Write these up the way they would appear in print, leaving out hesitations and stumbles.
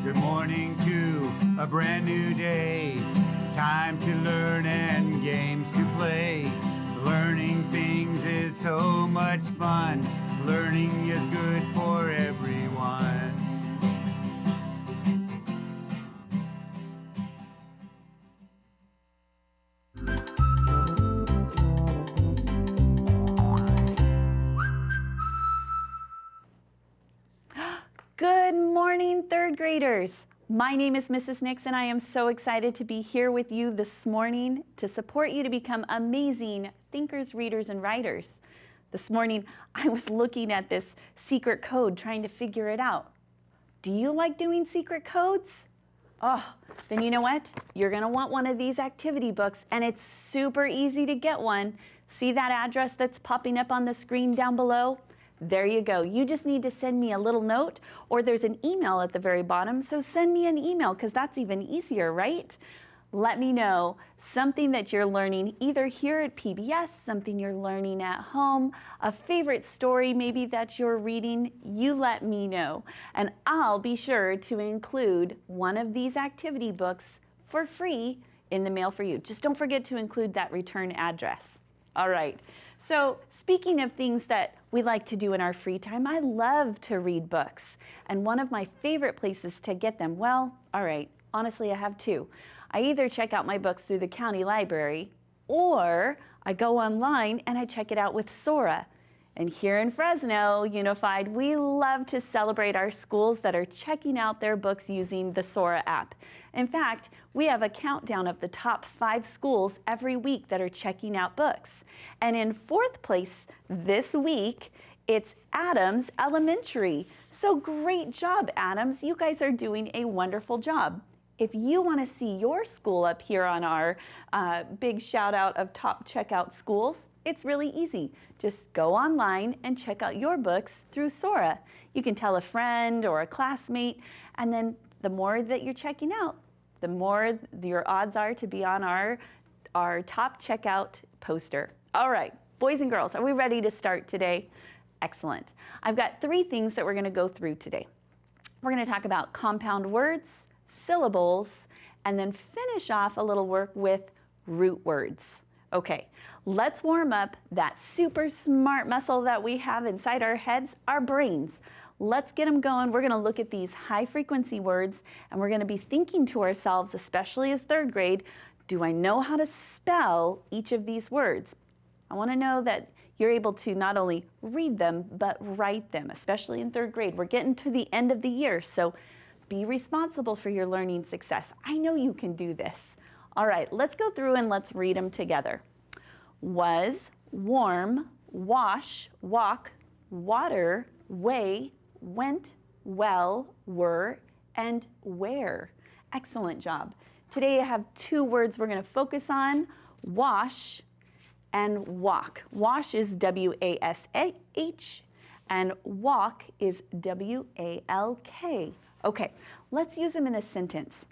Good morning to a brand new day. Time to learn and games to play. Learning things is so much fun. Learning is good for everyone. Good morning, third graders. My name is Mrs. Nix, and I am so excited to be here with you this morning to support you to become amazing thinkers, readers, and writers. This morning, I was looking at this secret code, trying to figure it out. Do you like doing secret codes? Oh, then you know what? You're gonna want one of these activity books, and it's super easy to get one. See that address that's popping up on the screen down below? There you go. You just need to send me a little note, or there's an email at the very bottom, so send me an email because that's even easier, right? Let me know something that you're learning either here at PBS, something you're learning at home, a favorite story maybe that you're reading. You let me know, and I'll be sure to include one of these activity books for free in the mail for you. Just don't forget to include that return address. All right. So speaking of things that we like to do in our free time, I love to read books. And one of my favorite places to get them, well, all right, honestly, I have two. I either check out my books through the county library, or I go online and I check it out with Sora. And here in Fresno Unified, we love to celebrate our schools that are checking out their books using the Sora app. In fact, we have a countdown of the top 5 schools every week that are checking out books. And in 4th place this week, it's Adams Elementary. So great job, Adams. You guys are doing a wonderful job. If you want to see your school up here on our big shout out of top checkout schools, it's really easy. Just go online and check out your books through Sora. You can tell a friend or a classmate, and then the more that you're checking out, the more your odds are to be on our top checkout poster. All right, boys and girls, are we ready to start today? Excellent. I've got 3 things that we're going to go through today. We're going to talk about compound words, syllables, and then finish off a little work with root words. Okay, let's warm up that super smart muscle that we have inside our heads, our brains. Let's get them going. We're going to look at these high frequency words, and we're going to be thinking to ourselves, especially as 3rd grade, do I know how to spell each of these words? I want to know that you're able to not only read them, but write them, especially in 3rd grade. We're getting to the end of the year, so be responsible for your learning success. I know you can do this. All right, let's go through and let's read them together. Was, warm, wash, walk, water, way, went, well, were, and where. Excellent job. Today I have 2 words we're going to focus on, wash and walk. Wash is W-A-S-H, and walk is W-A-L-K. Okay, let's use them in a sentence.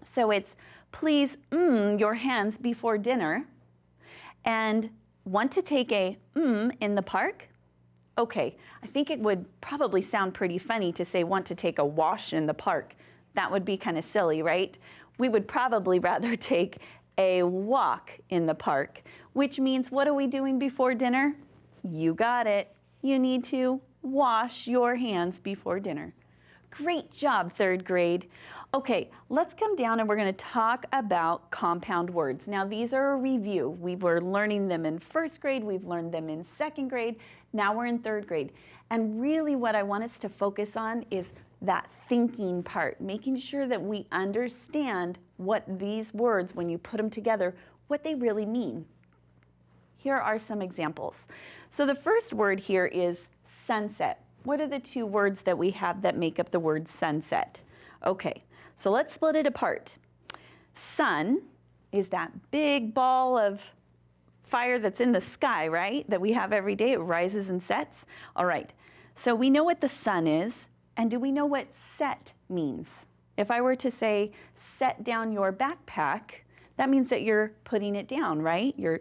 So it's, please your hands before dinner, and want to take a in the park? Okay, I think it would probably sound pretty funny to say want to take a wash in the park. That would be kind of silly, right? We would probably rather take a walk in the park, which means what are we doing before dinner? You got it. You need to wash your hands before dinner. Great job, 3rd grade. Okay, let's come down and we're going to talk about compound words. Now, these are a review. We were learning them in 1st grade. We've learned them in 2nd grade. Now we're in 3rd grade. And really what I want us to focus on is that thinking part, making sure that we understand what these words, when you put them together, what they really mean. Here are some examples. So the first word here is sunset. What are the 2 words that we have that make up the word sunset? Okay, so let's split it apart. Sun is that big ball of fire that's in the sky, right? That we have every day. It rises and sets. All right, so we know what the sun is, and do we know what set means? If I were to say, set down your backpack, that means that you're putting it down, right? You're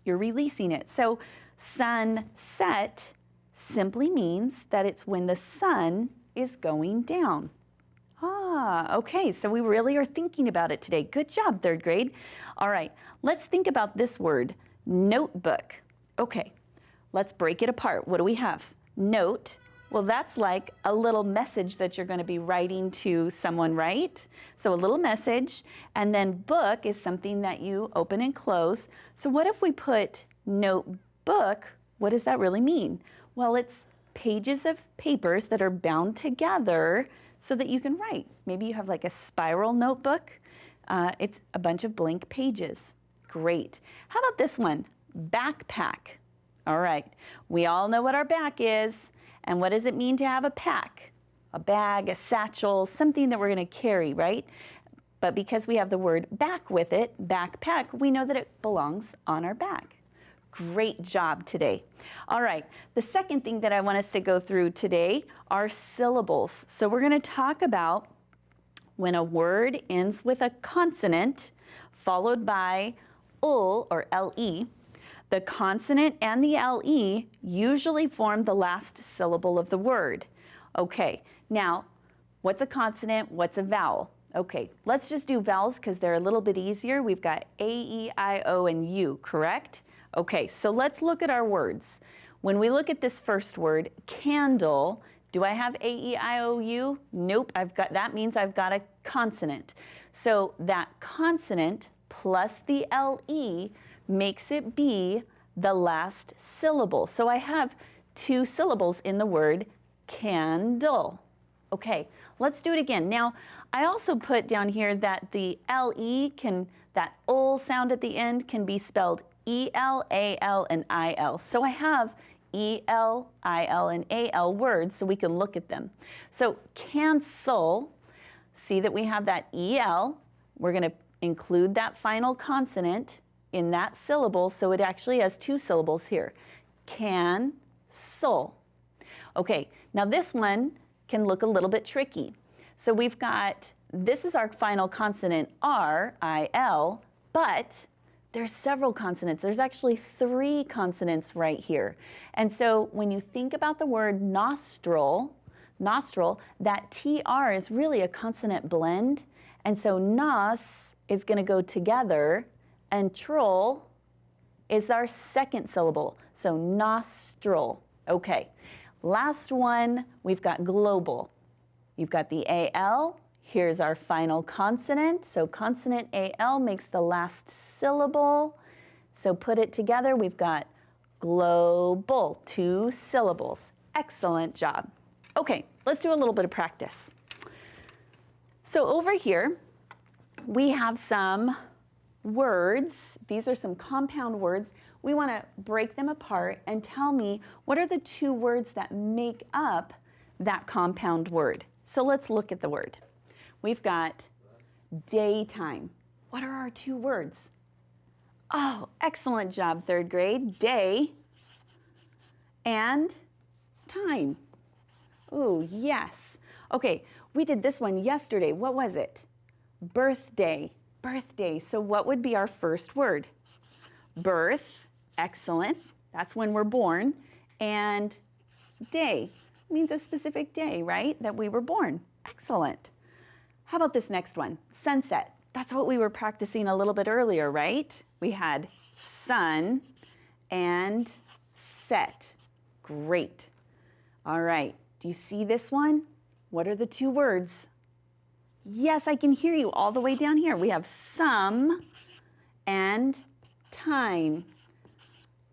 releasing it. So sunset simply means that it's when the sun is going down. Okay, so we really are thinking about it today. Good job, third grade. All right, let's think about this word, notebook. Okay, let's break it apart. What do we have? Note. Well, that's like a little message that you're going to be writing to someone, right? So a little message, and then book is something that you open and close. So what if we put notebook? What does that really mean? Well, it's pages of papers that are bound together so that you can write. Maybe you have like a spiral notebook. It's a bunch of blank pages. Great. How about this one? Backpack. All right, we all know what our back is. And what does it mean to have a pack? A bag, a satchel, something that we're going to carry, right? But because we have the word back with it, backpack, we know that it belongs on our back. Great job today. All right, the second thing that I want us to go through today are syllables. So we're going to talk about when a word ends with a consonant followed by ul or le. The consonant and the LE usually form the last syllable of the word. Okay, now, what's a consonant? What's a vowel? Okay, let's just do vowels because they're a little bit easier. We've got A, E, I, O, and U, correct? Okay, so let's look at our words. When we look at this first word, candle, do I have A, E, I, O, U? Nope, that means I've got a consonant. So that consonant plus the LE makes it be the last syllable. So I have two syllables in the word candle. Okay, let's do it again. Now, I also put down here that the LE that ul sound at the end can be spelled EL, AL, and IL. So I have EL, IL, and AL words so we can look at them. So cancel, see that we have that EL. We're going to include that final consonant in that syllable, so it actually has two syllables here. Cancel. Okay, now this one can look a little bit tricky. So we've got, this is our final consonant R, I-L, but there's several consonants. There's actually 3 consonants right here. And so when you think about the word nostril, that TR is really a consonant blend. And so nos is going to go together, and trol is our second syllable, so nostril. Okay, last one, we've got global. You've got the AL, here's our final consonant, so consonant AL makes the last syllable. So put it together, we've got global, 2 syllables. Excellent job. Okay, let's do a little bit of practice. So over here, we have some words. These are some compound words. We want to break them apart and tell me what are the 2 words that make up that compound word. So let's look at the word. We've got daytime. What are our 2 words? Oh, excellent job, 3rd grade. Day and time. Oh, yes. Okay, we did this one yesterday. What was it? Birthday. Birthday. So what would be our first word? Birth. Excellent. That's when we're born. And day means a specific day, right? That we were born. Excellent. How about this next one? Sunset. That's what we were practicing a little bit earlier, right? We had sun and set. Great. All right. Do you see this one? What are the 2 words? Yes, I can hear you all the way down here. We have some and time.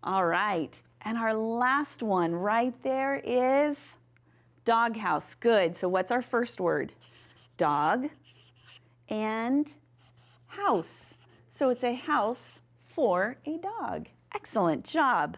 All right. And our last one right there is doghouse. Good. So what's our first word? Dog and house. So it's a house for a dog. Excellent job.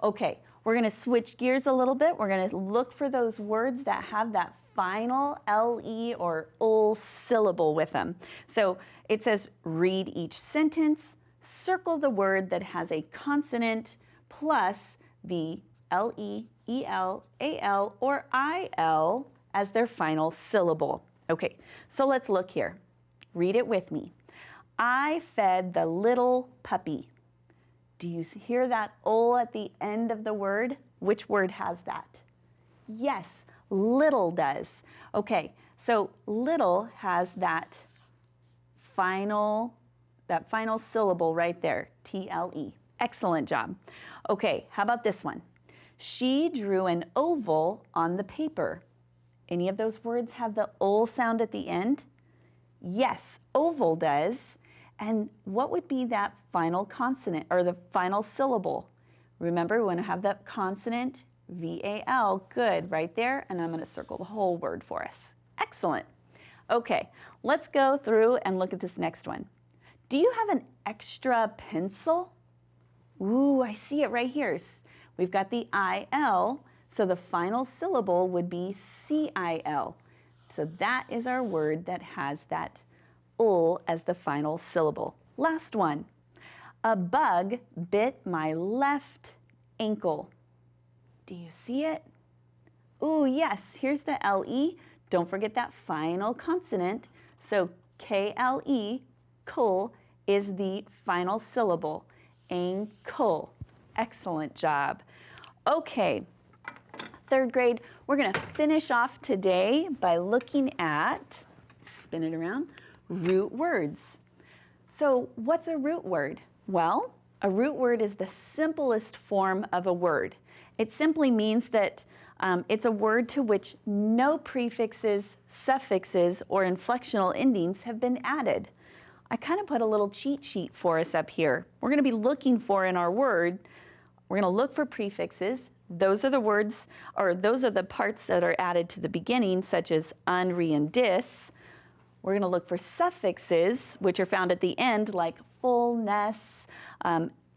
Okay, we're going to switch gears a little bit. We're going to look for those words that have that final LE or ul syllable with them. So it says read each sentence, circle the word that has a consonant plus the LE, EL, AL, or IL as their final syllable. Okay, so let's look here. Read it with me. I fed the little puppy. Do you hear that ul at the end of the word? Which word has that? Yes, little does. Okay, So little has that final syllable right there, T-L-E. Excellent job. Okay, how about this one? She drew an oval on the paper. Any of those words have the ol sound at the end? Yes, oval does. And what would be that final consonant or the final syllable? Remember, we want to have that consonant, V-A-L. Good, right there. And I'm going to circle the whole word for us. Excellent. Okay, let's go through and look at this next one. Do you have an extra pencil? Ooh, I see it right here. We've got the I-L, so the final syllable would be C-I-L. So that is our word that has that ul as the final syllable. Last one. A bug bit my left ankle. Do you see it? Ooh, yes, here's the L-E. Don't forget that final consonant. So K-L-E, kul, is the final syllable. Ankle. Excellent job. Okay, third grade, we're going to finish off today by looking at, spin it around, root words. So what's a root word? Well, a root word is the simplest form of a word. It simply means that it's a word to which no prefixes, suffixes, or inflectional endings have been added. I kind of put a little cheat sheet for us up here. We're going to be looking for in our word, we're going to look for prefixes. Those are the words, or those are the parts that are added to the beginning, such as un, re, and dis. We're going to look for suffixes, which are found at the end, like fullness,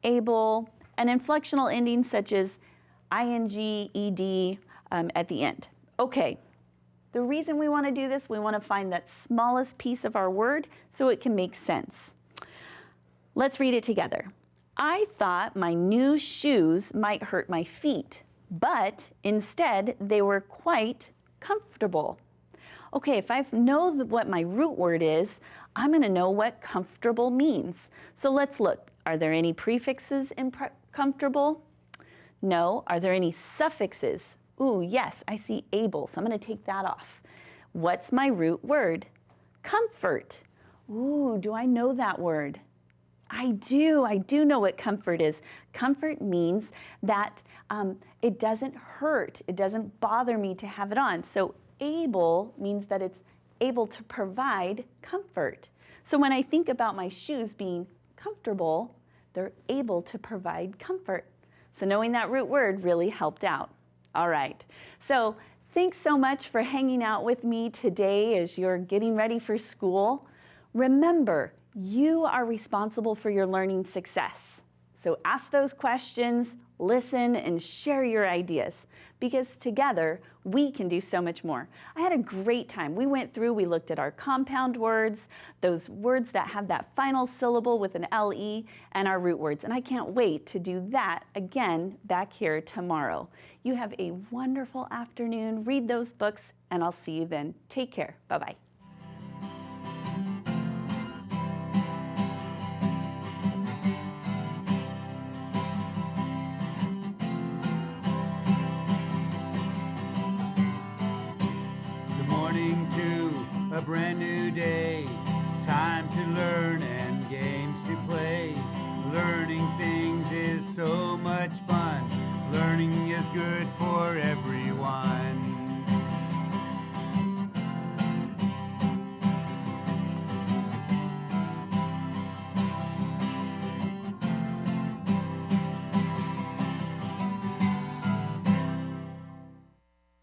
able, and inflectional endings such as ing, ed at the end. Okay, the reason we want to do this, we want to find that smallest piece of our word so it can make sense. Let's read it together. I thought my new shoes might hurt my feet, but instead they were quite comfortable. Okay, if I know what my root word is, I'm going to know what comfortable means. So let's look. Are there any prefixes in comfortable? No. Are there any suffixes? Ooh, yes, I see able, so I'm going to take that off. What's my root word? Comfort. Ooh, do I know that word? I do know what comfort is. Comfort means that it doesn't hurt. It doesn't bother me to have it on. So able means that it's able to provide comfort. So when I think about my shoes being comfortable, they're able to provide comfort. So knowing that root word really helped out. All right. So thanks so much for hanging out with me today as you're getting ready for school. Remember, you are responsible for your learning success. So ask those questions, listen, and share your ideas, because together we can do so much more. I had a great time. We went through, we looked at our compound words, those words that have that final syllable with an LE, and our root words. And I can't wait to do that again back here tomorrow. You have a wonderful afternoon. Read those books, and I'll see you then. Take care. Bye-bye. A brand new day, time to learn and games to play. Learning things is so much fun. Learning is good for everyone.